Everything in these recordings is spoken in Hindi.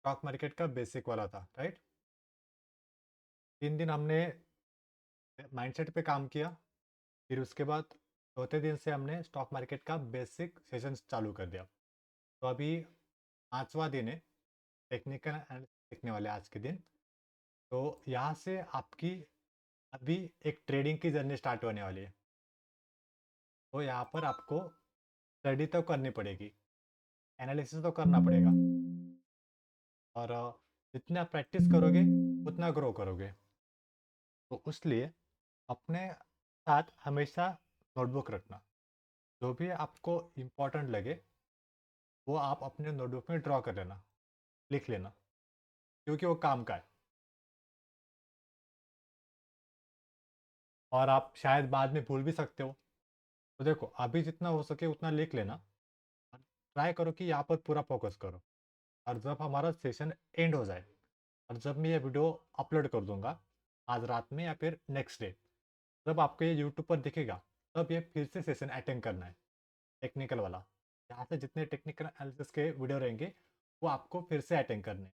स्टॉक मार्केट का बेसिक वाला था, राइट। 3 दिन हमने माइंडसेट पे काम किया। फिर उसके बाद चौथे दिन से हमने स्टॉक मार्केट का बेसिक सेशन चालू कर दिया। तो अभी 5वां दिन है, टेक्निकल एनालिसिस सीखने वाले आज के दिन। तो यहाँ से आपकी अभी एक ट्रेडिंग की जर्नी स्टार्ट होने वाली है। तो यहाँ पर आपको स्टडी तो करनी पड़ेगी, एनालिसिस तो करना पड़ेगा, और जितना प्रैक्टिस करोगे उतना ग्रो करोगे। तो उसलिए अपने साथ हमेशा नोटबुक रखना। जो भी आपको इम्पोर्टेंट लगे वो आप अपने नोटबुक में ड्रॉ कर लेना, लिख लेना, क्योंकि वो काम का है। और आप शायद बाद में भूल भी सकते हो। तो देखो, अभी जितना हो सके उतना लिख लेना। ट्राई करो कि यहाँ पर पूरा फोकस करो। और जब हमारा सेशन एंड हो जाए और जब मैं ये वीडियो अपलोड कर दूंगा आज रात में या फिर नेक्स्ट डे, जब आपको ये यूट्यूब पर दिखेगा, तब ये फिर से सेशन अटेंड करना है, टेक्निकल वाला। यहाँ से जितने टेक्निकल एनालिसिस के वीडियो रहेंगे वो आपको फिर से अटेंड करने हैं।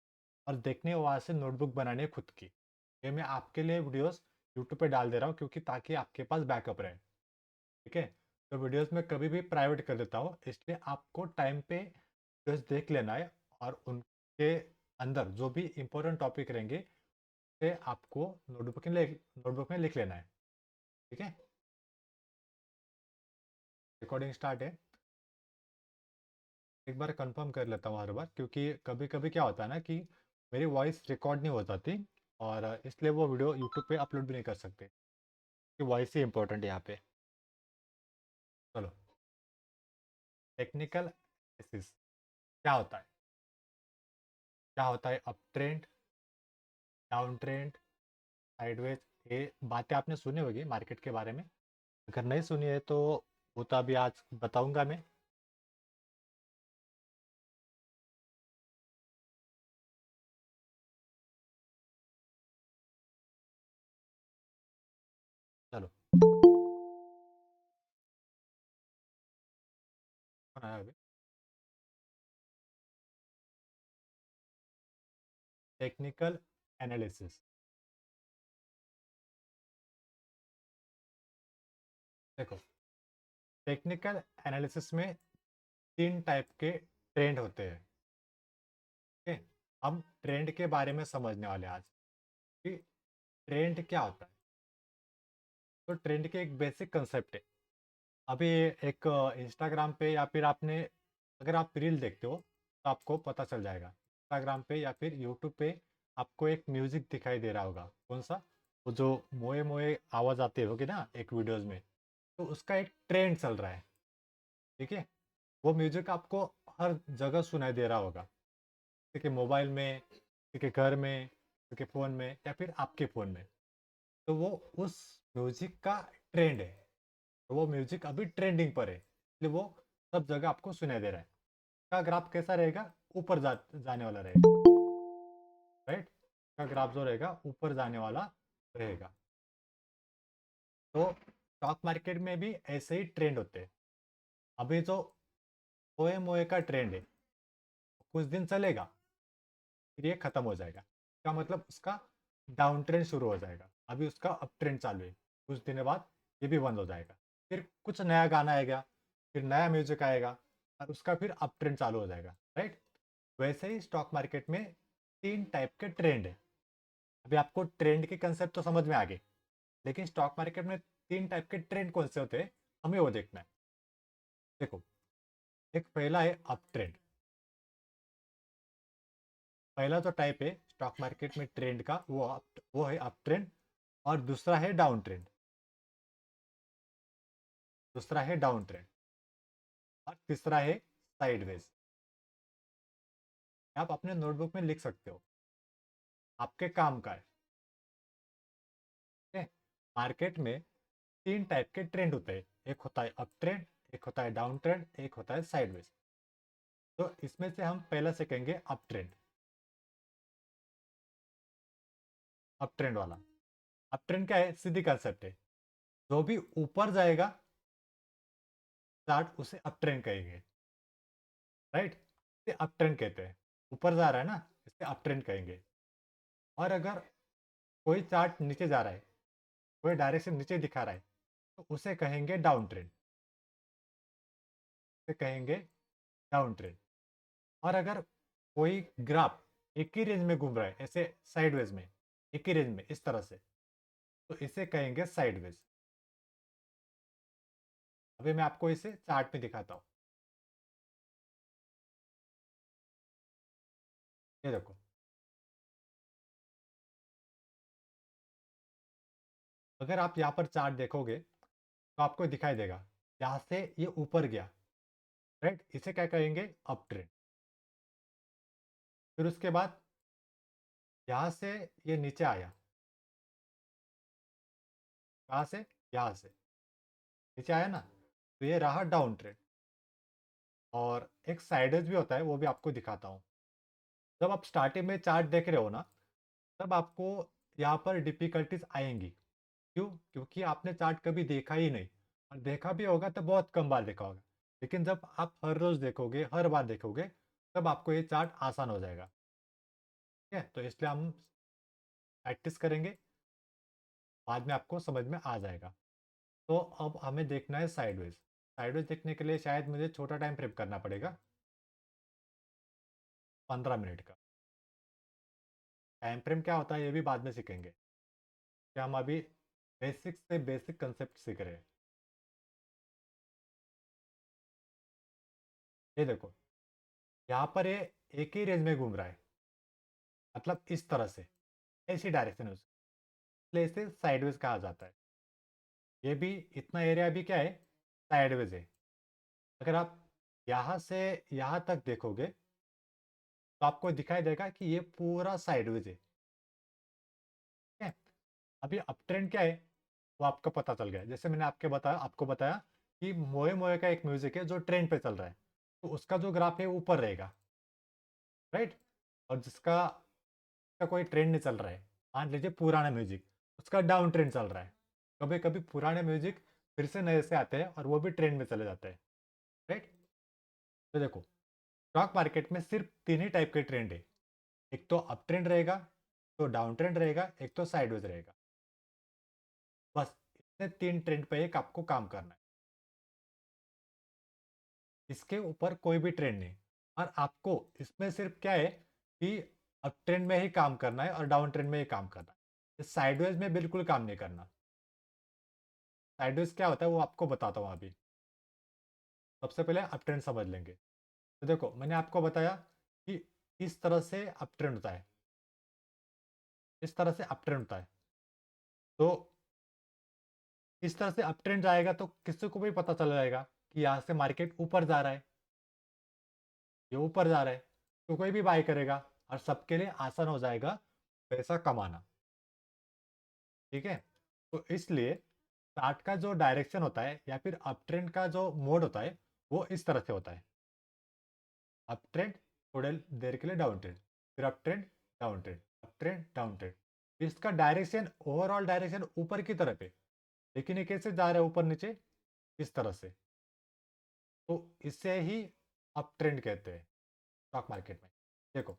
और देखने वहाँ से नोटबुक बनानी है खुद की। ये मैं आपके लिए वीडियोस यूट्यूब पे डाल दे रहा हूँ क्योंकि ताकि आपके पास बैकअप रहे। ठीक है। तो वीडियोस में कभी भी प्राइवेट कर देता हूँ, इसलिए आपको टाइम पे वीडियोस देख लेना है। और उनके अंदर जो भी इम्पोर्टेंट टॉपिक रहेंगे उसे आपको नोटबुक में लिख लेना है। ठीक है। रिकॉर्डिंग स्टार्ट है। एक बार कंफर्म कर लेता हूँ हर बार, क्योंकि कभी कभी क्या होता है ना कि मेरी वॉइस रिकॉर्ड नहीं हो जाती, और इसलिए वो वीडियो यूट्यूब पे अपलोड भी नहीं कर सकते, कि वॉइस ही इंपॉर्टेंट है यहाँ पे। चलो, टेक्निकल एनालिसिस क्या होता है? क्या होता है up trend, down trend, sideways? ये बातें आपने सुनी होगी मार्केट के बारे में। अगर नहीं सुनी है तो वो तो अभी आज बताऊंगा मैं। चलो, कौन आया अभी? Technical analysis. देखो, टेक्निकल एनालिसिस में 3 टाइप के ट्रेंड होते हैं। ठीक है। हम ट्रेंड के बारे में समझने वाले हैं आज कि ट्रेंड क्या होता है। तो ट्रेंड के एक बेसिक कंसेप्ट है। अभी एक इंस्टाग्राम पे या फिर आपने, अगर आप रील देखते हो तो आपको पता चल जाएगा। इंस्टाग्राम पे या फिर यूट्यूब पे आपको एक म्यूजिक दिखाई दे रहा होगा। कौन सा? वो जो मोए मोए आवाज़ आती होगी ना एक वीडियोस में, तो उसका एक ट्रेंड चल रहा है। ठीक है। वो म्यूजिक आपको हर जगह सुनाई दे रहा होगा, किसी के मोबाइल में, किसी के घर में, किसी के फ़ोन में या फिर आपके फ़ोन में। तो वो उस म्यूजिक का ट्रेंड है। तो वो म्यूजिक अभी ट्रेंडिंग पर है, इसलिए वो सब जगह आपको सुनाई दे रहा है। का ग्राफ कैसा रहेगा? ऊपर जाने वाला रहेगा, राइट। का ग्राफ जो रहेगा ऊपर जाने वाला रहेगा। तो स्टॉक मार्केट में भी ऐसे ही ट्रेंड होते हैं। अभी जो ओए मोए का ट्रेंड है कुछ दिन चलेगा, फिर ये खत्म हो जाएगा। इसका मतलब उसका डाउन ट्रेंड शुरू हो जाएगा। अभी उसका अप ट्रेंड चालू है, कुछ दिनों बाद ये भी बंद हो जाएगा। फिर कुछ नया गाना आएगा, फिर नया म्यूजिक आएगा, और उसका फिर अप ट्रेंड चालू हो जाएगा, राइट। वैसे ही स्टॉक मार्केट में 3 टाइप के ट्रेंड है। अभी आपको ट्रेंड के कंसेप्ट तो समझ में आ गए, लेकिन स्टॉक मार्केट में 3 टाइप के ट्रेंड कौन से होते हैं हमें वो देखना है। देखो, एक पहला है अप ट्रेंड। पहला जो टाइप है स्टॉक मार्केट में ट्रेंड का वो है अप ट्रेंड। और दूसरा है डाउन ट्रेंड। दूसरा है डाउन ट्रेंड। और तीसरा है साइडवेज। आप अपने नोटबुक में लिख सकते हो, आपके काम का है। ठीक है। मार्केट में 3 टाइप के ट्रेंड होते हैं। एक होता है अप ट्रेंड, एक होता है डाउन ट्रेंड, एक होता है साइडवेज। तो इसमें से हम पहला से कहेंगे अप ट्रेंड। अप ट्रेंड वाला, अप ट्रेंड क्या है? सीधी कंसेप्ट है। जो भी ऊपर जाएगा चार्ट उसे अप ट्रेंड कहेंगे, राइट। अप ट्रेंड कहते हैं। ऊपर जा रहा है ना, इसे अप ट्रेंड कहेंगे। और अगर कोई चार्ट नीचे जा रहा है, कोई डायरेक्शन नीचे दिखा रहा है, तो उसे कहेंगे डाउन ट्रेंड, उसे कहेंगे डाउन ट्रेंड। और अगर कोई ग्राफ एक ही रेंज में घूम रहा है, ऐसे साइडवेज में, एक ही रेंज में इस तरह से, तो इसे कहेंगे साइडवेज। अभी मैं आपको इसे चार्ट में दिखाता हूँ। ये देखो, अगर आप यहाँ पर चार्ट देखोगे तो आपको दिखाई देगा, यहाँ से ये ऊपर गया, राइट, इसे क्या कहेंगे, अप ट्रेंड। फिर उसके बाद यहाँ से ये नीचे आया, कहाँ से, यहाँ से नीचे आया ना, तो ये रहा डाउन ट्रेंड। और एक साइडेज भी होता है, वो भी आपको दिखाता हूँ। जब आप स्टार्टिंग में चार्ट देख रहे हो ना, तब आपको यहाँ पर डिफिकल्टीज आएंगी। क्यों? क्योंकि आपने चार्ट कभी देखा ही नहीं, और देखा भी होगा तो बहुत कम बार देखा होगा। लेकिन जब आप हर रोज देखोगे, हर बार देखोगे, तब आपको ये चार्ट आसान हो जाएगा। ठीक है, तो इसलिए हम प्रैक्टिस करेंगे, बाद में आपको समझ में आ जाएगा। तो अब हमें देखना है साइडवेज। साइडवेज देखने के लिए शायद मुझे छोटा टाइम फ्रेम करना पड़ेगा, 15 मिनट का। टाइम फ्रेम क्या होता है ये भी बाद में सीखेंगे, कि हम अभी बेसिक से बेसिक कंसेप्ट सीख रहे हैं। ये देखो, यहाँ पर ये एक ही रेंज में घूम रहा है, मतलब इस तरह से, ऐसी डायरेक्शन है उसकी, इसलिए इसे साइडवेज कहा जाता है। ये भी इतना एरिया भी क्या है, साइडवेज है। अगर आप यहाँ से यहाँ तक देखोगे तो आपको दिखाई देगा कि ये पूरा साइडवेज है। ठीक है, अभी अप ट्रेंड क्या है वो आपको पता चल गया। जैसे मैंने आपको बताया कि मोए मोए का एक म्यूजिक है जो ट्रेंड पे चल रहा है, तो उसका जो ग्राफ है ऊपर रहेगा, राइट। और जिसका का कोई ट्रेंड नहीं चल रहा है, मान लीजिए पुराना म्यूजिक, उसका डाउन ट्रेंड चल रहा है। कभी कभी पुराने म्यूजिक फिर से नए से आते हैं और वो भी ट्रेंड में चले जाते हैं, राइट। तो देखो, स्टॉक मार्केट में सिर्फ तीन ही टाइप के ट्रेंड है। एक तो अप ट्रेंड रहेगा, तो डाउन ट्रेंड रहेगा, एक तो साइडवेज रहेगा। बस इतने तीन ट्रेंड पे एक आपको काम करना है, इसके ऊपर कोई भी ट्रेंड नहीं। और आपको इसमें सिर्फ क्या है कि अप ट्रेंड में ही काम करना है और डाउन ट्रेंड में ही काम करना है, साइडवेज में बिल्कुल काम नहीं करना। साइडवेज क्या होता है वो आपको बताता हूँ अभी। सबसे पहले अप ट्रेंड समझ लेंगे। तो देखो, मैंने आपको बताया कि इस तरह से अप ट्रेंड होता है, इस तरह से अप ट्रेंड होता है। तो इस तरह से अप ट्रेंड जाएगा तो किसी को भी पता चल जाएगा कि यहाँ से मार्केट ऊपर जा रहा है, ये ऊपर जा रहा है, तो कोई भी बाय करेगा और सबके लिए आसान हो जाएगा पैसा कमाना। ठीक है, तो इसलिए चार्ट का जो डायरेक्शन होता है या फिर अप ट्रेंड का जो मोड होता है वो इस तरह से होता है। अप ट्रेंड, थोड़े देर के लिए डाउन ट्रेंड, फिर up trend, down trend, up trend, down trend. इसका डायरेक्शन, ओवरऑल डायरेक्शन ऊपर की तरफ है, लेकिन ये कैसे जा रहा है ऊपर नीचे, इस तरह से। तो इसे ही अप ट्रेंड कहते हैं स्टॉक मार्केट में। देखो,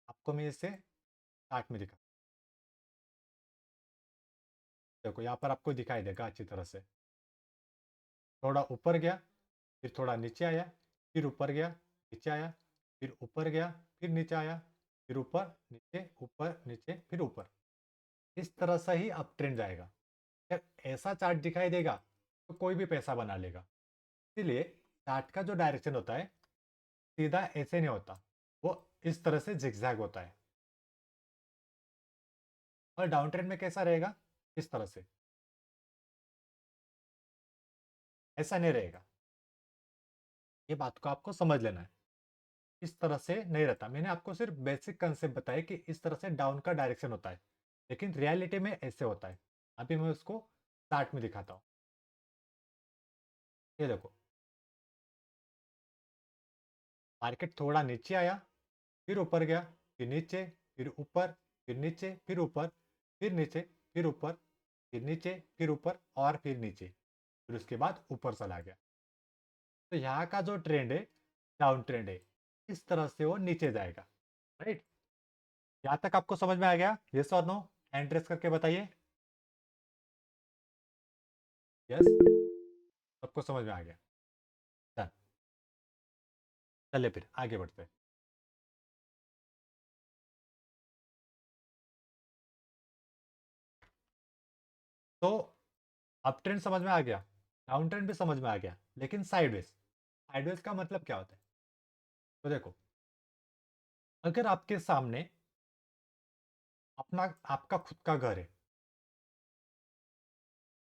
आपको मैं इसे चार्ट में दिखा, देखो यहाँ पर आपको दिखाई देगा अच्छी तरह से। थोड़ा ऊपर गया, फिर थोड़ा नीचे आया, फिर ऊपर गया, नीचे आया, फिर ऊपर गया, फिर नीचे आया, फिर ऊपर नीचे फिर ऊपर। इस तरह से ही अप ट्रेंड जाएगा। अगर ऐसा चार्ट दिखाई देगा तो कोई भी पैसा बना लेगा। इसीलिए चार्ट का जो डायरेक्शन होता है सीधा ऐसे नहीं होता, वो इस तरह से जिगजैग होता है। और डाउन ट्रेंड में कैसा रहेगा, इस तरह से, ऐसा नहीं रहेगा। ये बात को आपको समझ लेना है, इस तरह से नहीं रहता। मैंने आपको सिर्फ बेसिक कंसेप्ट बताया कि इस तरह से डाउन का डायरेक्शन होता है, लेकिन रियलिटी में ऐसे होता है। अभी मैं उसको चार्ट में दिखाता हूँ। ये देखो, मार्केट थोड़ा नीचे आया, फिर ऊपर गया, फिर नीचे, फिर ऊपर, फिर नीचे, फिर ऊपर, फिर नीचे, फिर ऊपर, फिर नीचे, फिर ऊपर और फिर नीचे, फिर उसके बाद ऊपर चला गया। तो यहाँ का जो ट्रेंड है डाउन ट्रेंड है। इस तरह से वो नीचे जाएगा। राइट, यहाँ तक आपको समझ में आ गया? यस और नो? हैंड रेस करके बताइए। यस, सबको समझ में आ गया? डन। चलिए फिर आगे बढ़ते हैं। तो अप ट्रेंड समझ में आ गया, डाउन ट्रेंड भी समझ में आ गया, लेकिन साइडवेज, साइडवेज का मतलब क्या होता है? तो देखो, अगर आपके सामने अपना आपका खुद का घर है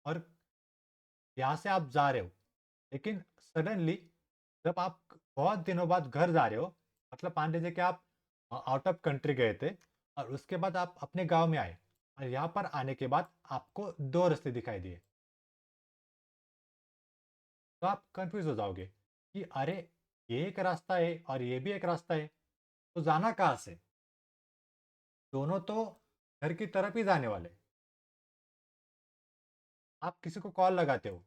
और यहाँ से आप जा रहे हो, लेकिन सडनली जब आप बहुत दिनों बाद घर जा रहे हो, मतलब मान लीजिए कि आप आउट ऑफ कंट्री गए थे और उसके बाद आप अपने गांव में आए और यहाँ पर आने के बाद आपको दो रास्ते दिखाई दिए, तो आप कंफ्यूज हो जाओगे कि अरे, ये एक रास्ता है और ये भी एक रास्ता है, तो जाना कहाँ से? दोनों तो घर की तरफ ही जाने वाले। आप किसी को कॉल लगाते हो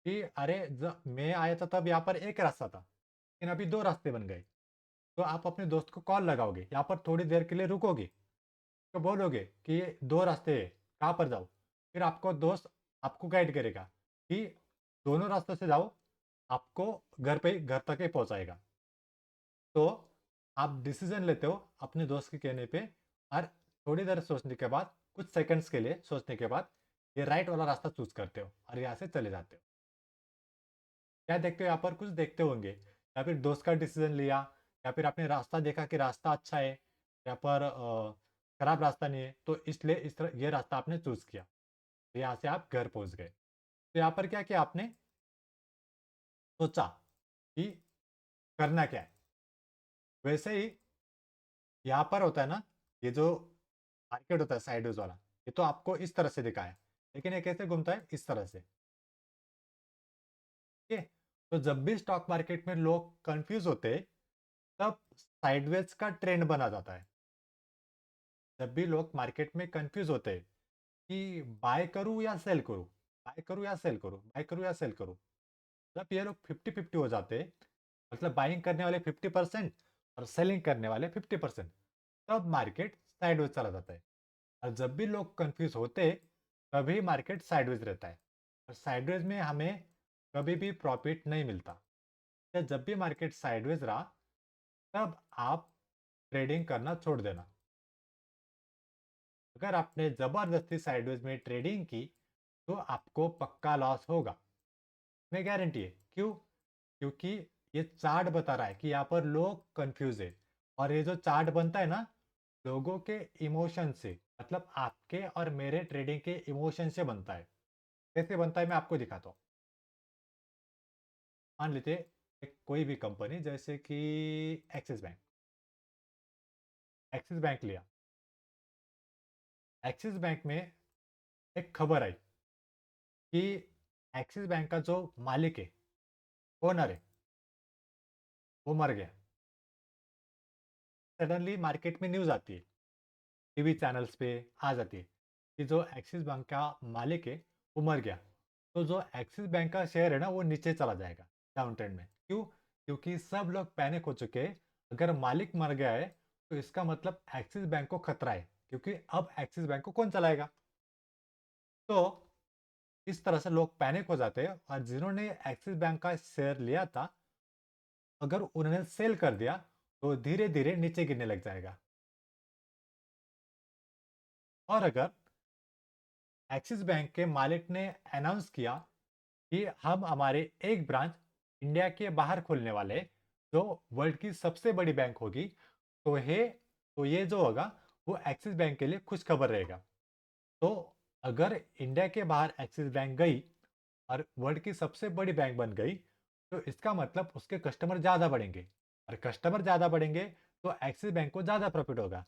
कि अरे, मैं आया था तब यहाँ पर एक रास्ता था, लेकिन अभी दो रास्ते बन गए। तो आप अपने दोस्त को कॉल लगाओगे, यहाँ पर थोड़ी देर के लिए रुकोगे, तो बोलोगे कि ये दो रास्ते हैं, कहाँ पर जाओ? फिर आपको दोस्त आपको गाइड करेगा कि दोनों रास्तों से जाओ, आपको घर तक ही पहुँचाएगा। तो आप डिसीजन लेते हो अपने दोस्त के कहने पे, और थोड़ी देर सोचने के बाद, कुछ सेकंड्स के लिए सोचने के बाद, ये राइट वाला रास्ता चूज करते हो और यहाँ से चले जाते हो। क्या देखते हो? यहाँ पर कुछ देखते होंगे, या फिर दोस्त का डिसीजन लिया, या फिर आपने रास्ता देखा कि रास्ता अच्छा है, यहाँ पर खराब रास्ता नहीं है, तो इसलिए इस तरह ये रास्ता आपने चूज किया, तो यहाँ से आप घर पहुंच गए। तो यहाँ पर क्या किया आपने? सोचा कि करना क्या है। वैसे ही यहाँ पर होता है ना, ये जो मार्केट होता है साइडवेज वाला, ये तो आपको इस तरह से दिखा है, लेकिन ये कैसे घूमता है? इस तरह से। ठीक है, तो जब भी स्टॉक मार्केट में लोग कंफ्यूज होते हैं, तब साइडवेज का ट्रेंड बना जाता है। जब भी लोग मार्केट में कंफ्यूज होते हैं कि बाय करूं या सेल करूं, बाय करूं या सेल करूं, बाय करूं या सेल करूं, जब ये लोग 50-50 हो जाते हैं, मतलब बाइंग करने वाले 50% और सेलिंग करने वाले 50%, तब मार्केट साइडवेज चला जाता है। और जब भी लोग कंफ्यूज होते हैं, तभी मार्केट साइडवेज रहता है, और साइडवेज में हमें कभी भी प्रॉफिट नहीं मिलता। या जब भी मार्केट साइडवेज रहा, तब आप ट्रेडिंग करना छोड़ देना। अगर आपने जबरदस्ती साइडवेज में ट्रेडिंग की, तो आपको पक्का लॉस होगा, मैं गारंटी है। क्यों? क्योंकि ये चार्ट बता रहा है कि यहाँ पर लोग कंफ्यूज है, और ये जो चार्ट बनता है ना, लोगों के इमोशन से, मतलब आपके और मेरे ट्रेडिंग के इमोशन से बनता है। कैसे बनता है मैं आपको दिखाता हूँ। मान लीजिए एक कोई भी कंपनी, जैसे कि एक्सिस बैंक, एक्सिस बैंक लिया। एक्सिस बैंक में एक खबर आई कि एक्सिस बैंक का जो मालिक है, ओनर है, वो मर गया। सडनली मार्केट में न्यूज़ आती है, टीवी चैनल्स पे आ जाती है कि जो एक्सिस बैंक का मालिक है वो मर गया। तो जो एक्सिस बैंक का शेयर है ना, वो नीचे चला जाएगा, डाउन ट्रेंड में। क्यों? क्योंकि सब लोग पैनिक हो चुके हैं। अगर मालिक मर गया है, तो इसका मतलब एक्सिस बैंक को खतरा है, क्योंकि अब एक्सिस बैंक को कौन चलाएगा? तो इस तरह से लोग पैनिक हो जाते हैं, और जिन्होंने एक्सिस बैंक का शेयर लिया था, अगर उन्होंने सेल कर दिया, तो धीरे धीरे नीचे गिरने लग जाएगा। और अगर एक्सिस बैंक के मालिक ने अनाउंस किया कि हम हमारे एक ब्रांच इंडिया के बाहर खोलने वाले, जो वर्ल्ड की सबसे बड़ी बैंक होगी, तो ये जो होगा, वो एक्सिस बैंक के लिए खुश खबर रहेगा। तो अगर इंडिया के बाहर एक्सिस बैंक गई और वर्ल्ड की सबसे बड़ी बैंक बन गई, तो इसका मतलब उसके कस्टमर ज़्यादा बढ़ेंगे, और कस्टमर ज़्यादा बढ़ेंगे तो एक्सिस बैंक को ज़्यादा प्रॉफिट होगा।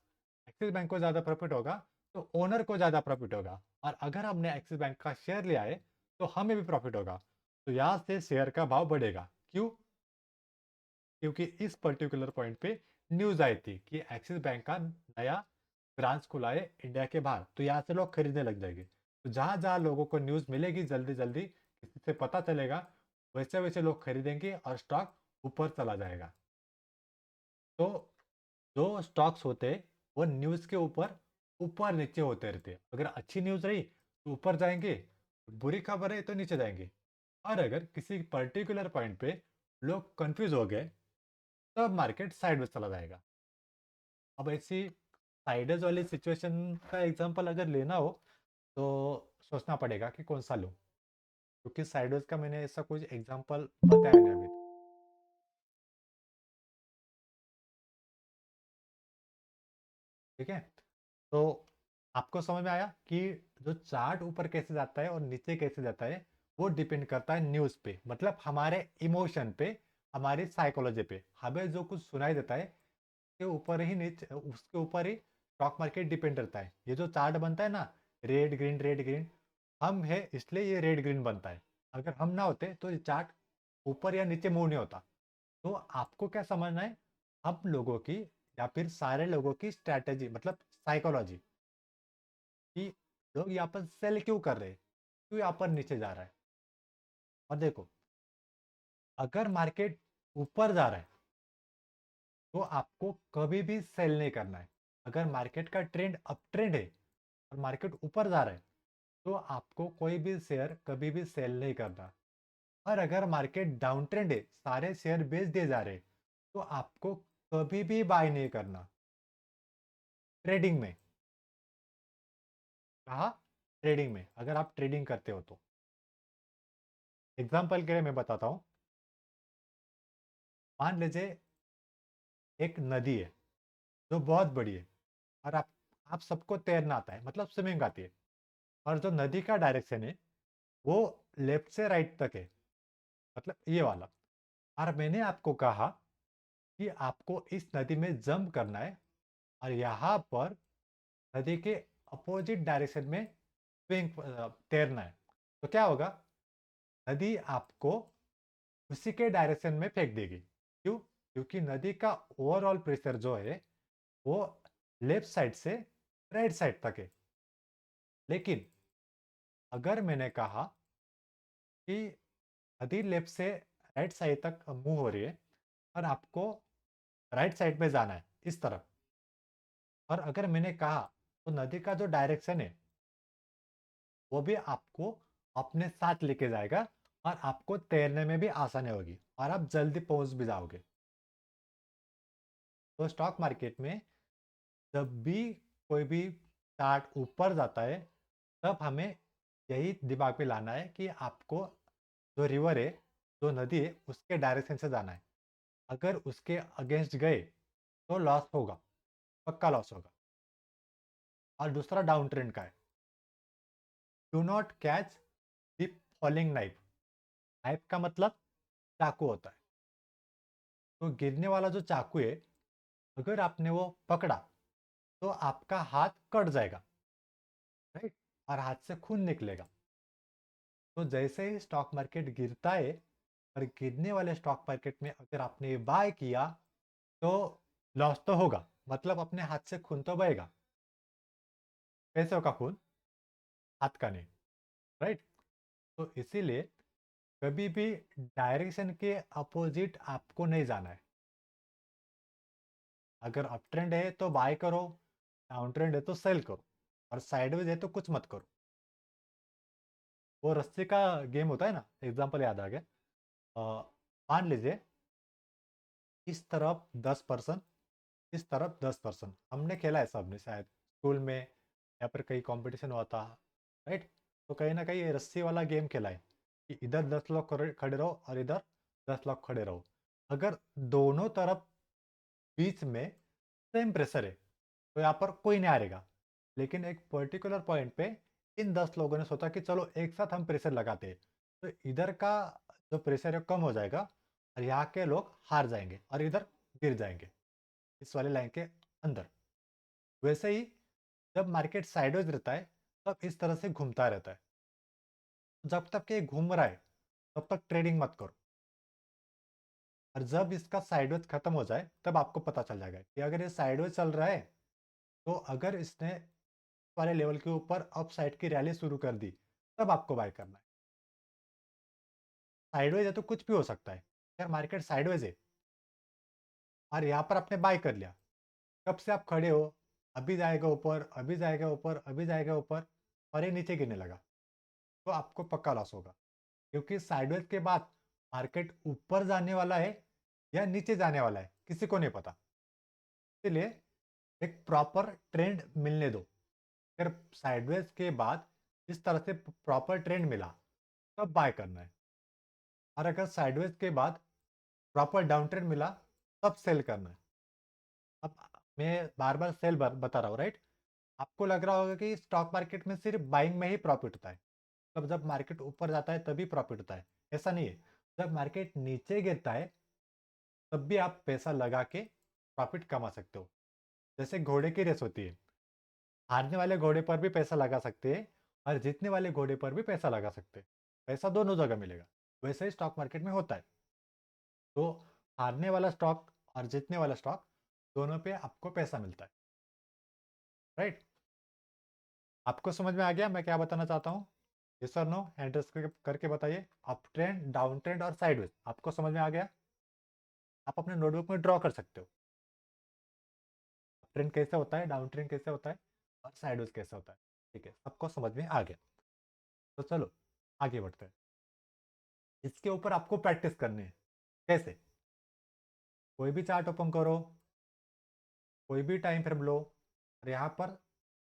एक्सिस बैंक को ज़्यादा प्रॉफिट होगा, तो ओनर को ज़्यादा प्रॉफिट होगा, और अगर हमने एक्सिस बैंक का शेयर लिया है, तो हमें भी प्रॉफिट होगा। तो यहाँ से शेयर का भाव बढ़ेगा। क्यों? क्योंकि इस पर्टिकुलर पॉइंट पे न्यूज़ आई थी कि एक्सिस बैंक का नया ब्रांच खुला है इंडिया के बाहर, तो यहाँ से लोग खरीदने लग जाएंगे। तो जहाँ जहाँ लोगों को न्यूज़ मिलेगी, जल्दी जल्दी किसी से पता चलेगा, वैसे वैसे लोग खरीदेंगे और स्टॉक ऊपर चला जाएगा। तो जो स्टॉक्स होते हैं वो न्यूज़ के ऊपर ऊपर नीचे होते रहते हैं। अगर अच्छी न्यूज़ रही तो ऊपर जाएंगे, बुरी खबर है तो नीचे जाएंगे। और अगर किसी पर्टिकुलर पॉइंट पे लोग कंफ्यूज हो गए तब मार्केट साइडवेज चला जाएगा। अब ऐसी साइडवेज वाली सिचुएशन का एग्जांपल अगर लेना हो तो सोचना पड़ेगा कि कौन सा लूँ, क्योंकि साइडवेज का मैंने ऐसा कुछ एग्जांपल बताया नहीं अभी तक। ठीक है, तो आपको समझ में आया कि जो चार्ट ऊपर कैसे जाता है और नीचे कैसे जाता है वो डिपेंड करता है न्यूज़ पे, मतलब हमारे इमोशन पे, हमारी साइकोलॉजी पे। हमें जो कुछ सुनाई देता है के ऊपर ही नीचे उसके ऊपर ही स्टॉक मार्केट डिपेंड रहता है। ये जो चार्ट बनता है ना, रेड ग्रीन, हम है इसलिए ये रेड ग्रीन बनता है। अगर हम ना होते तो ये चार्ट ऊपर या नीचे मूव नहीं होता। तो आपको क्या समझना है, हम लोगों की या फिर सारे लोगों की स्ट्रैटेजी मतलब साइकोलॉजी, कि लोग यहाँ पर सेल क्यों कर रहे हैं, क्यों यहाँ पर नीचे जा रहा है। और देखो, अगर मार्केट ऊपर जा रहा है तो आपको कभी भी सेल नहीं करना है। अगर मार्केट का ट्रेंड अप ट्रेंड है और मार्केट ऊपर जा रहा है तो आपको कोई भी शेयर कभी भी सेल नहीं करना। और अगर मार्केट डाउन ट्रेंड है, सारे शेयर बेच दिए जा रहे हैं, तो आपको कभी भी बाय नहीं करना। ट्रेडिंग में, कहा, ट्रेडिंग में अगर आप ट्रेडिंग करते हो तो एग्जांपल के लिए मैं बताता हूँ। मान लीजिए एक नदी है जो बहुत बड़ी है और आप सबको तैरना आता है, मतलब स्विमिंग आती है। और जो नदी का डायरेक्शन है वो लेफ्ट से राइट तक है, मतलब ये वाला। और मैंने आपको कहा कि आपको इस नदी में जंप करना है और यहाँ पर नदी के अपोजिट डायरेक्शन में स्विंग तैरना है। तो क्या होगा, नदी आपको उसी के डायरेक्शन में फेंक देगी। क्यों? क्योंकि नदी का ओवरऑल प्रेशर जो है वो लेफ्ट साइड से राइट साइड तक है। लेकिन अगर मैंने कहा कि नदी लेफ्ट से राइट साइड तक मूव हो रही है और आपको राइट साइड में जाना है इस तरफ, और अगर मैंने कहा तो नदी का जो डायरेक्शन है वो भी आपको अपने साथ लेके जाएगा और आपको तैरने में भी आसानी होगी और आप जल्दी पहुंच भी जाओगे। तो स्टॉक मार्केट में जब भी कोई भी चार्ट ऊपर जाता है तब हमें यही दिमाग में लाना है कि आपको जो रिवर है, जो नदी है, उसके डायरेक्शन से जाना है। अगर उसके अगेंस्ट गए तो लॉस होगा, पक्का लॉस होगा। और दूसरा डाउन ट्रेंड का है, do not catch the falling knife. Knife का मतलब चाकू होता है। तो गिरने वाला जो चाकू है, अगर आपने वो पकड़ा तो आपका हाथ कट जाएगा, राइट, और हाथ से खून निकलेगा। तो जैसे ही स्टॉक मार्केट गिरता है और गिरने वाले स्टॉक मार्केट में अगर आपने बाय किया तो लॉस तो होगा, मतलब अपने हाथ से खून तो बहेगा। पैसों का खून, हाथ का नहीं, राइट। तो इसीलिए कभी भी डायरेक्शन के अपोजिट आपको नहीं जाना है। अगर अप ट्रेंड है तो बाय करो, डाउन ट्रेंड है तो सेल करो, और साइडवेज है तो कुछ मत करो। वो रस्सी का गेम होता है ना, एग्जांपल याद आ गया। मान लीजिए इस तरफ 10%, इस तरफ 10%, हमने खेला है सबने शायद स्कूल में या फिर कहीं कंपटीशन हुआ था, राइट। तो कहीं ना कहीं ये रस्सी वाला गेम खेला है कि इधर 10 लोग खड़े रहो और इधर 10 लोग खड़े रहो। अगर दोनों तरफ बीच में सेम प्रेशर है तो यहाँ पर कोई नहीं हारेगा। लेकिन एक पर्टिकुलर पॉइंट पे इन 10 लोगों ने सोचा कि चलो एक साथ हम प्रेशर लगाते हैं, तो इधर का जो प्रेशर है कम हो जाएगा और यहाँ के लोग हार जाएंगे और इधर गिर जाएंगे इस वाले लाइन के अंदर। वैसे ही जब मार्केट साइडवेज रहता है तब इस तरह से घूमता रहता है। जब तक ये घूम रहा है तब तक ट्रेडिंग मत करो। और जब इसका साइडवेज खत्म हो जाए तब आपको पता चल जाएगा कि अगर ये साइडवेज चल रहा है तो अगर इसने वाले लेवल के ऊपर अप साइड की रैली शुरू कर दी तब आपको बाय करना है। साइडवेज है तो कुछ भी हो सकता है। यार मार्केट साइडवेज है और यहाँ पर आपने बाय कर लिया, कब से आप खड़े हो, अभी जाएगा ऊपर, अभी जाएगा ऊपर, अभी जाएगा ऊपर, और ये नीचे गिरने लगा, तो आपको पक्का लॉस होगा। क्योंकि साइडवेज के बाद मार्केट ऊपर जाने वाला है या नीचे जाने वाला है किसी को नहीं पता। इसलिए एक प्रॉपर ट्रेंड मिलने दो। अगर साइडवेज के बाद इस तरह से प्रॉपर ट्रेंड मिला तब बाय करना है, और अगर साइडवेज के बाद प्रॉपर डाउन ट्रेंड मिला तब सेल करना है। अब मैं बार बार सेल बता रहा हूँ, राइट? आपको लग रहा होगा कि स्टॉक मार्केट में सिर्फ बाइंग में ही प्रॉफिट होता है, मतलब जब मार्केट ऊपर जाता है तभी प्रॉफिट होता है। ऐसा नहीं है, जब मार्केट नीचे गिरता है तब भी आप पैसा लगा के प्रॉफिट कमा सकते हो। जैसे घोड़े की रेस होती है, हारने वाले घोड़े पर भी पैसा लगा सकते हैं और जीतने वाले घोड़े पर भी पैसा लगा सकते हैं। पैसा दोनों जगह मिलेगा। वैसे ही स्टॉक मार्केट में होता है। तो हारने वाला स्टॉक और जीतने वाला स्टॉक दोनों पे आपको पैसा मिलता है, राइट? आपको समझ में आ गया मैं क्या बताना चाहता हूँ? यस और नो, एड्रेस करके बताइए। अप ट्रेंड, डाउन ट्रेंड और साइडवेज आपको समझ में आ गया? आप अपने नोटबुक में ड्रॉ कर सकते हो, अप ट्रेंड कैसे होता है, डाउन ट्रेंड कैसे होता है और साइडवेज कैसे होता है। ठीक है, सबको समझ में आ गया। तो चलो आगे बढ़ते हैं। इसके ऊपर आपको प्रैक्टिस करनी है। कैसे? कोई भी चार्ट ओपन करो, कोई भी टाइम फ्रेम लो, और यहाँ पर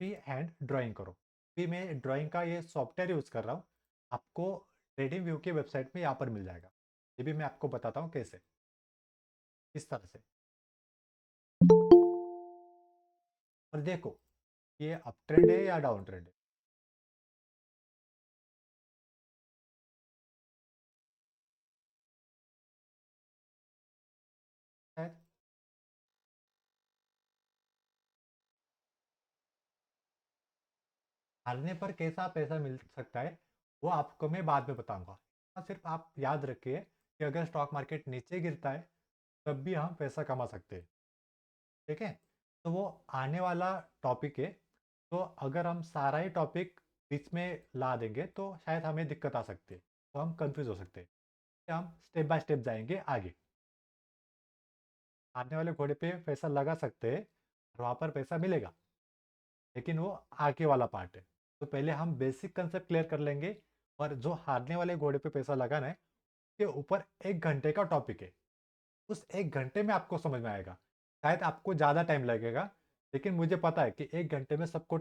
फ्री हैंड ड्राइंग करो। भी मैं ड्राइंग का ये सॉफ्टवेयर यूज़ कर रहा हूँ, आपको ट्रेडिंग व्यू की वेबसाइट में यहाँ पर मिल जाएगा। ये भी मैं आपको बताता हूँ कैसे, किस तरह से। और देखो ये अप ट्रेंड है या डाउन ट्रेंड है। हारने पर कैसा पैसा मिल सकता है वो आपको मैं बाद में बताऊंगा। हाँ, सिर्फ आप याद रखिए कि अगर स्टॉक मार्केट नीचे गिरता है तब भी हम पैसा कमा सकते हैं। ठीक है, तो वो आने वाला टॉपिक है। तो अगर हम सारा ही टॉपिक बीच में ला देंगे तो शायद हमें दिक्कत आ सकती है, तो हम कंफ्यूज हो सकते हैं। तो हम स्टेप बाय स्टेप जाएंगे आगे। आने वाले घोड़े पे पैसा लगा सकते हैं और वहाँ पर पैसा मिलेगा, लेकिन वो आगे वाला पार्ट है। तो पहले हम बेसिक कंसेप्ट क्लियर कर लेंगे। और जो हारने वाले घोड़े पे पैसा लगाना है के ऊपर 1 घंटे का टॉपिक है। उस 1 घंटे में आपको समझ में आएगा। शायद आपको ज़्यादा टाइम लगेगा, लेकिन मुझे पता है कि 1 घंटे में सबको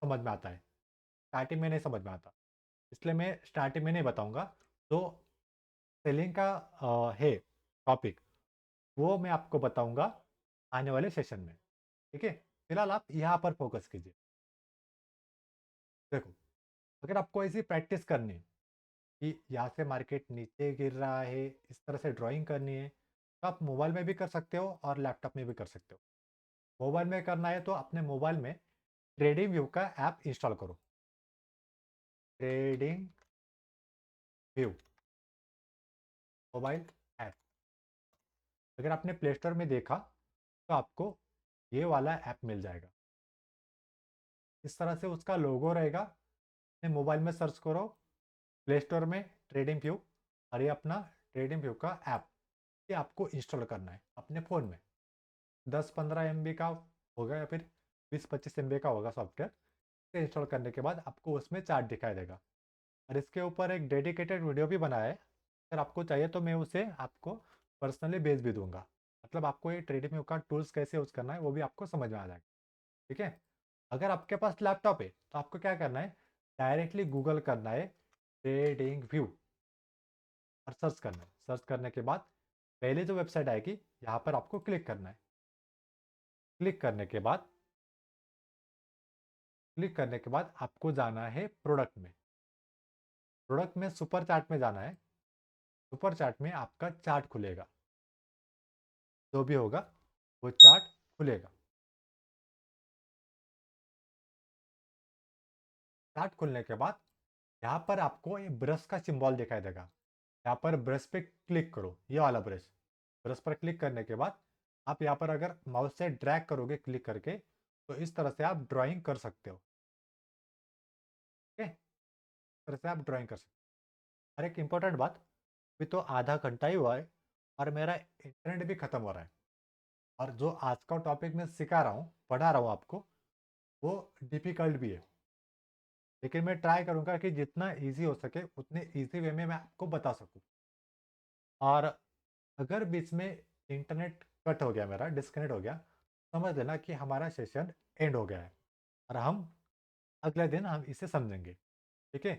समझ में आता है। स्टार्टिंग में नहीं समझ में आता, इसलिए मैं स्टार्टिंग में नहीं बताऊंगा। तो सेलिंग का है टॉपिक, वो मैं आपको बताऊंगा आने वाले सेशन में। ठीक है, फिलहाल आप यहाँ पर फोकस कीजिए। देखो, अगर आपको ऐसी प्रैक्टिस करनी है कि यहाँ से मार्केट नीचे गिर रहा है, इस तरह से ड्राइंग करनी है, तो आप मोबाइल में भी कर सकते हो और लैपटॉप में भी कर सकते हो। मोबाइल में करना है तो अपने मोबाइल में ट्रेडिंग व्यू का ऐप इंस्टॉल करो। ट्रेडिंग व्यू मोबाइल ऐप, अगर आपने प्ले स्टोर में देखा तो आपको ये वाला ऐप मिल जाएगा। इस तरह से उसका लोगो रहेगा। अपने मोबाइल में सर्च करो प्ले स्टोर में ट्रेडिंग व्यू, और ये अपना ट्रेडिंग व्यू का ऐप ये आपको इंस्टॉल करना है अपने फ़ोन में। 10-15 MB का होगा या फिर 20-25 MB का होगा सॉफ्टवेयर। इसे इंस्टॉल करने के बाद आपको उसमें चार्ट दिखाई देगा, और इसके ऊपर एक डेडिकेटेड वीडियो भी बनाया है। अगर आपको चाहिए तो मैं उसे आपको पर्सनली भेज भी दूंगा। मतलब आपको ये ट्रेडिंग व्यू का टूल्स कैसे यूज़ करना है वो भी आपको समझ में आ जाएगा। ठीक है, अगर आपके पास लैपटॉप है तो आपको क्या करना है, डायरेक्टली गूगल करना है ट्रेडिंग व्यू और सर्च करना है। सर्च करने के बाद पहले जो वेबसाइट आएगी यहाँ पर आपको क्लिक करने के बाद आपको जाना है प्रोडक्ट में। प्रोडक्ट में सुपर चार्ट में जाना है। सुपर चार्ट में आपका चार्ट खुलेगा, जो भी होगा वो चार्ट खुलेगा। चार्ट खुलने के बाद यहाँ पर आपको ये ब्रश का सिंबल दिखाई देगा। यहाँ पर ब्रश पे क्लिक करो, ये वाला ब्रश। ब्रश पर क्लिक करने के बाद आप यहाँ पर अगर माउस से ड्रैग करोगे क्लिक करके तो इस तरह से आप ड्राइंग कर सकते हो। ठीक है, इस तरह से आप ड्राइंग कर सकते हो। और एक इम्पोर्टेंट बात, अभी तो आधा घंटा ही हुआ है और मेरा इंटरनेट भी ख़त्म हो रहा है। और जो आज का टॉपिक मैं सिखा रहा हूँ, पढ़ा रहा हूँ आपको, वो डिफिकल्ट भी है, लेकिन मैं ट्राई करूँगा कि जितना ईजी हो सके उतने ईजी वे में मैं आपको बता सकूँ। और अगर बीच में इंटरनेट कट हो गया, मेरा डिस्कनेक्ट हो गया, समझ लेना कि हमारा सेशन एंड हो गया है और हम अगले दिन हम इसे समझेंगे। ठीक है।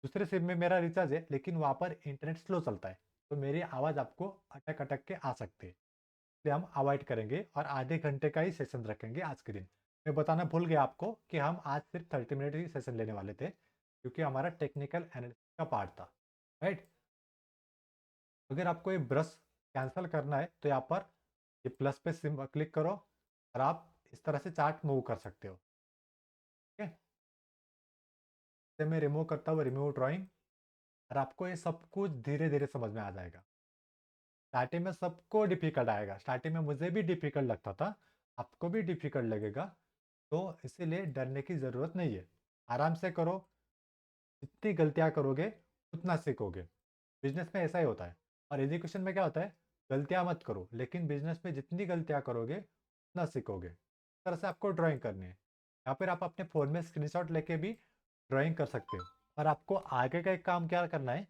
दूसरे सिम में मेरा रिचार्ज है, लेकिन वहाँ पर इंटरनेट स्लो चलता है, तो मेरी आवाज़ आपको अटक अटक के आ सकती है, इसलिए हम अवॉइड करेंगे और आधे घंटे का ही सेशन रखेंगे आज के दिन। मैं बताना भूल गया आपको कि हम आज सिर्फ 30 मिनट ही सेशन लेने वाले थे, क्योंकि हमारा टेक्निकल एनालिसिस का पार्ट था। राइट। अगर आपको ये ब्रश कैंसिल करना है तो यहाँ पर ये प्लस पे सिम क्लिक करो और आप इस तरह से चार्ट मूव कर सकते हो। ठीक है। इसे मैं रिमूव करता हूँ, रिमूव ड्राइंग, और आपको ये सब कुछ धीरे धीरे समझ में आ जाएगा। स्टार्टिंग में सबको डिफिकल्ट आएगा, स्टार्टिंग में मुझे भी डिफिकल्ट लगता था, आपको भी डिफिकल्ट लगेगा, तो इसीलिए डरने की ज़रूरत नहीं है। आराम से करो, जितनी गलतियाँ करोगे उतना सीखोगे। बिजनेस में ऐसा ही होता है, और एजुकेशन में क्या होता है, गलतियाँ मत करो, लेकिन बिजनेस में जितनी गलतियाँ करोगे उतना सीखोगे। इस तरह से आपको ड्राइंग करनी है, या फिर आप अपने फ़ोन में स्क्रीनशॉट लेके भी ड्राइंग कर सकते हो। और आपको आगे का एक काम क्या करना है,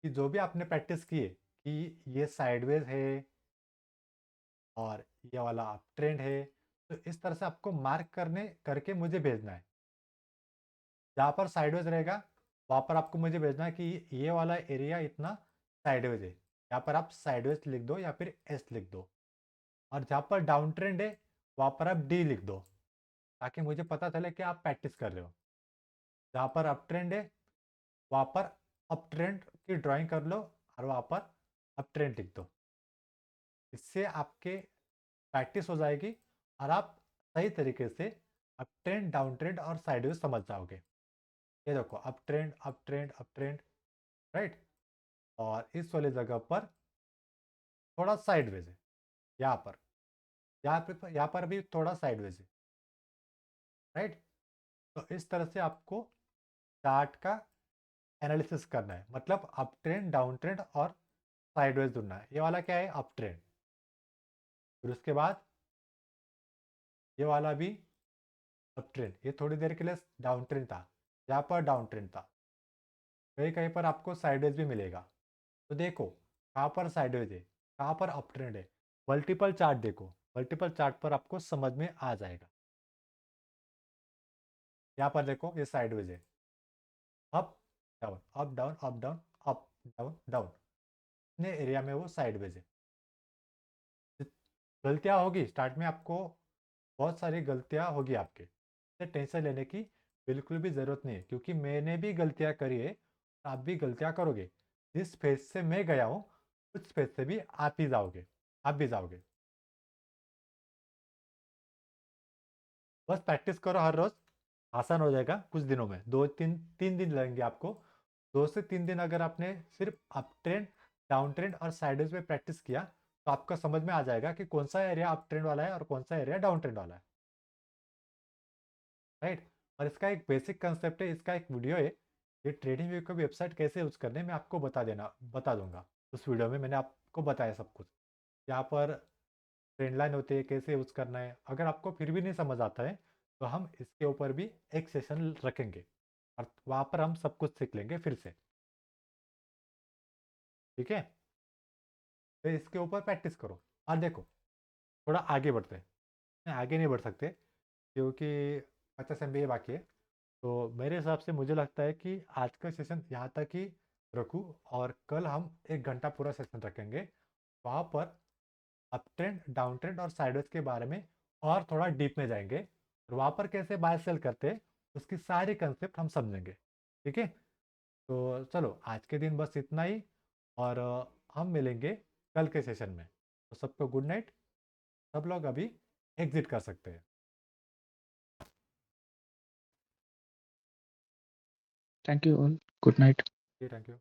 कि जो भी आपने प्रैक्टिस की है कि ये साइडवेज है और ये वाला अप ट्रेंड है, तो इस तरह से आपको मार्क करने करके मुझे भेजना है। जहाँ पर साइडवेज रहेगा वहाँ पर आपको मुझे भेजना है कि ये वाला एरिया इतना साइडवेज है, यहाँ पर आप साइडवेज लिख दो या फिर एस लिख दो। और जहाँ पर डाउन ट्रेंड है वहाँ पर आप डी लिख दो, ताकि मुझे पता चले कि आप प्रैक्टिस कर रहे हो। जहाँ पर अप ट्रेंड है वहाँ पर अप ट्रेंड की ड्राइंग कर लो और वहाँ पर अप ट्रेंड लिख दो। इससे आपके प्रैक्टिस हो जाएगी और आप सही तरीके से अप ट्रेंड, डाउन ट्रेंड और साइडवेज समझ जाओगे। ये देखो, up trend, up trend, up trend. Right. और इस वाले जगह पर थोड़ा साइडवेज है, यहाँ पर, यहाँ पर भी थोड़ा साइडवेज है। राइट। तो इस तरह से आपको चार्ट का एनालिसिस करना है, मतलब अप ट्रेंड, डाउन ट्रेंड और साइडवेज ढूंढना है। ये वाला क्या है, अप ट्रेंड। फिर उसके बाद ये वाला भी अप ट्रेंड, ये थोड़ी देर के लिए डाउन ट्रेंड था, यहाँ पर डाउन ट्रेंड था। कहीं कहीं पर आपको साइडवेज भी मिलेगा। तो देखो, कहाँ पर साइडवेज है, कहाँ पर अप ट्रेंड है। मल्टीपल चार्ट देखो, मल्टीपल चार्ट पर आपको समझ में आ जाएगा। यहाँ पर देखो, ये साइडवेज है, up down, up down, up down, up down, down. इतने एरिया में वो साइडवेज है। गलतियाँ होगी स्टार्ट में, आपको बहुत सारी गलतियाँ होगी आपके, इससे टेंशन लेने की बिल्कुल भी ज़रूरत नहीं है, क्योंकि मैंने भी गलतियाँ करी है, आप भी गलतियाँ करोगे। जिस फेज से मैं गया हूँ उस फेज से भी आप ही जाओगे, आप भी जाओगे। बस प्रैक्टिस करो हर रोज़, आसान हो जाएगा कुछ दिनों में। 2 3 3 दिन लगेंगे आपको। 2 से 3 दिन अगर आपने सिर्फ अप ट्रेंड, डाउन ट्रेंड और साइडवेज में प्रैक्टिस किया, तो आपका समझ में आ जाएगा कि कौन सा एरिया अप ट्रेंड वाला है और कौन सा एरिया डाउन ट्रेंड वाला है। राइट। और इसका एक बेसिक कंसेप्ट है, इसका एक वीडियो है, ये ट्रेडिंग व्यू का वेबसाइट कैसे यूज करने मैं आपको बता दूंगा। उस वीडियो में मैंने आपको बताया सब कुछ। यहाँ पर ट्रेंड लाइन होती है, कैसे यूज करना है। अगर आपको फिर भी नहीं समझ आता है तो हम इसके ऊपर भी एक सेशन रखेंगे और वहाँ पर हम सब कुछ सीख लेंगे फिर से। ठीक है। तो इसके ऊपर प्रैक्टिस करो और देखो, थोड़ा आगे बढ़ते हैं। नहीं, आगे नहीं बढ़ सकते, क्योंकि 50 MB बाकी है। तो मेरे हिसाब से मुझे लगता है कि आज का सेशन यहाँ तक ही रखूँ, और कल हम 1 घंटा पूरा सेशन रखेंगे। वहाँ पर अप ट्रेंड, डाउन ट्रेंड और साइडवेज के बारे में और थोड़ा डीप में जाएंगे, और वहाँ पर कैसे बाय सेल करते हैं उसकी सारी कंसेप्ट हम समझेंगे। ठीक है। तो चलो आज के दिन बस इतना ही, और हम मिलेंगे कल के सेशन में। तो सबको गुड नाइट। सब लोग अभी एग्जिट कर सकते हैं। Thank you all. Good night. जी, थैंक यू।